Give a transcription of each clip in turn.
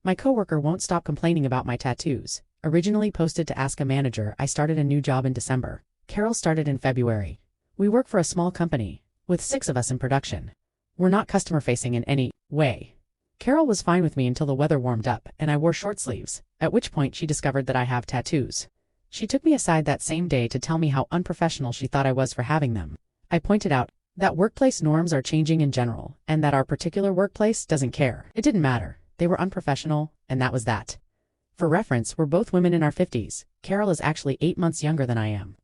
My coworker won't stop complaining about my tattoos. Originally posted to ask a manager, I started a new job in December. Carol started in February. We work for a small company, with 6 of us in production. We're not customer-facing in any way. Carol was fine with me until the weather warmed up and I wore short sleeves, at which point she discovered that I have tattoos. She took me aside that same day to tell me how unprofessional she thought I was for having them. I pointed out that workplace norms are changing in general, and that our particular workplace doesn't care. It didn't matter. They were unprofessional, and that was that. For reference, we're both women in our 50s. Carol is actually 8 months younger than I am.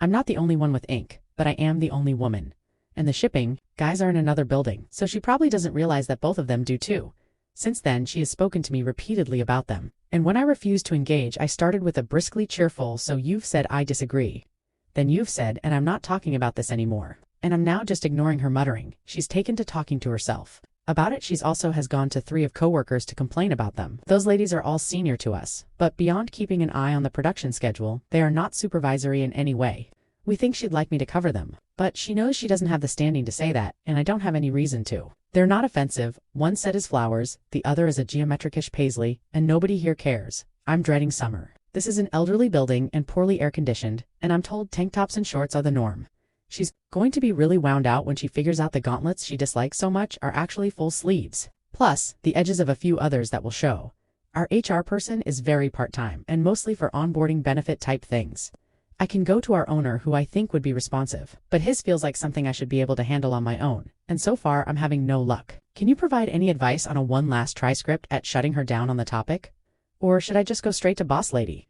I'm not the only one with ink, but I am the only woman. And the shipping guys are in another building, so she probably doesn't realize that both of them do too. Since then, she has spoken to me repeatedly about them. And when I refused to engage, I started with a briskly cheerful, "So you've said I disagree. Then you've said, and I'm not talking about this anymore." And I'm now just ignoring her muttering. She's taken to talking to herself about it. She's also has gone to 3 of coworkers to complain about them. Those ladies are all senior to us, but beyond keeping an eye on the production schedule, they are not supervisory in any way. We think she'd like me to cover them, but she knows she doesn't have the standing to say that, and I don't have any reason to. They're not offensive. One set is flowers, the other is a geometric-ish paisley, and nobody here cares. I'm dreading summer. This is an elderly building and poorly air-conditioned, and I'm told tank tops and shorts are the norm. She's going to be really wound out when she figures out the gauntlets she dislikes so much are actually full sleeves. Plus, the edges of a few others that will show. Our HR person is very part-time and mostly for onboarding benefit type things. I can go to our owner, who I think would be responsive, but his feels like something I should be able to handle on my own, and so far I'm having no luck. Can you provide any advice on a one last try script at shutting her down on the topic? Or should I just go straight to boss lady?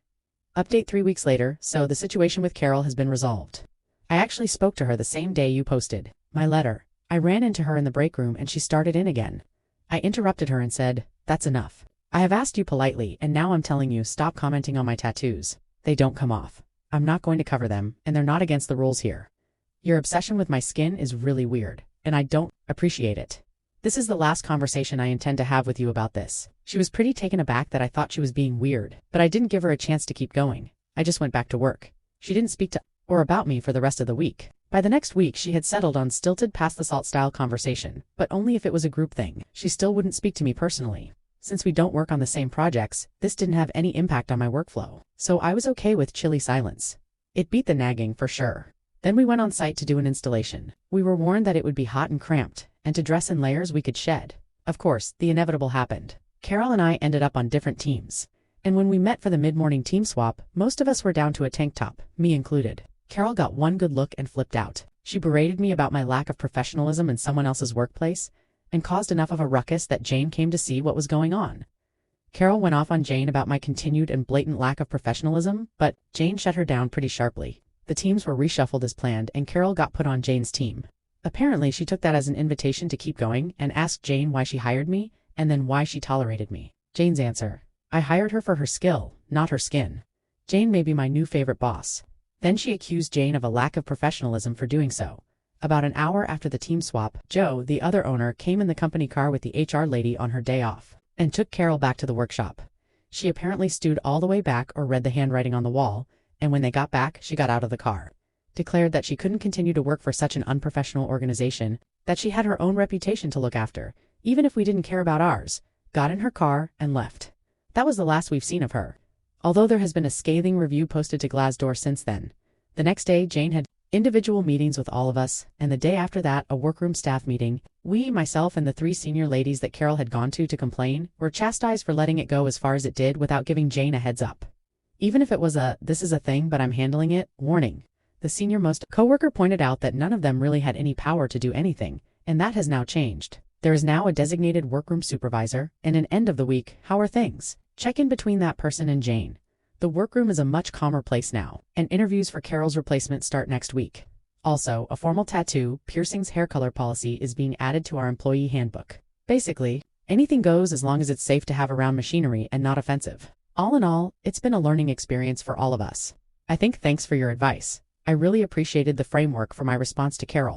Update 3 weeks later, so the situation with Carol has been resolved. I actually spoke to her the same day you posted my letter. I ran into her in the break room and she started in again. I interrupted her and said, "That's enough. I have asked you politely and now I'm telling you, stop commenting on my tattoos. They don't come off. I'm not going to cover them, and they're not against the rules here. Your obsession with my skin is really weird, and I don't appreciate it. This is the last conversation I intend to have with you about this." She was pretty taken aback that I thought she was being weird, but I didn't give her a chance to keep going. I just went back to work. She didn't speak to or about me for the rest of the week. By the next week, she had settled on stilted pass-the-salt style conversation, but only if it was a group thing. She still wouldn't speak to me personally. Since we don't work on the same projects, this didn't have any impact on my workflow, so I was okay with chilly silence. It beat the nagging for sure. Then we went on site to do an installation. We were warned that it would be hot and cramped, and to dress in layers we could shed. Of course, the inevitable happened. Carol and I ended up on different teams. And when we met for the mid-morning team swap, most of us were down to a tank top, me included. Carol got one good look and flipped out. She berated me about my lack of professionalism in someone else's workplace, and caused enough of a ruckus that Jane came to see what was going on. Carol went off on Jane about my continued and blatant lack of professionalism, but Jane shut her down pretty sharply. The teams were reshuffled as planned and Carol got put on Jane's team. Apparently she took that as an invitation to keep going and asked Jane why she hired me, and then why she tolerated me. Jane's answer: "I hired her for her skill, not her skin. Jane may be my new favorite boss." Then she accused Jane of a lack of professionalism for doing so. About an hour after the team swap, Joe, the other owner, came in the company car with the HR lady on her day off, and took Carol back to the workshop. She apparently stewed all the way back or read the handwriting on the wall, and when they got back, she got out of the car, declared that she couldn't continue to work for such an unprofessional organization, that she had her own reputation to look after, even if we didn't care about ours, got in her car, and left. That was the last we've seen of her, although there has been a scathing review posted to Glassdoor since then. The next day, Jane had individual meetings with all of us, and the day after that, a workroom staff meeting. We, myself, and the 3 senior ladies that Carol had gone to complain, were chastised for letting it go as far as it did without giving Jane a heads up. Even if it was a "this is a thing but I'm handling it" warning. The senior-most coworker pointed out that none of them really had any power to do anything, and that has now changed. There is now a designated workroom supervisor, and an end of the week, "How are things?" check-in between that person and Jane. The workroom is a much calmer place now, and interviews for Carol's replacement start next week. Also, a formal tattoo, piercings, hair color policy is being added to our employee handbook. Basically, anything goes as long as it's safe to have around machinery and not offensive. All in all, it's been a learning experience for all of us. I think thanks for your advice. I really appreciated the framework for my response to Carol.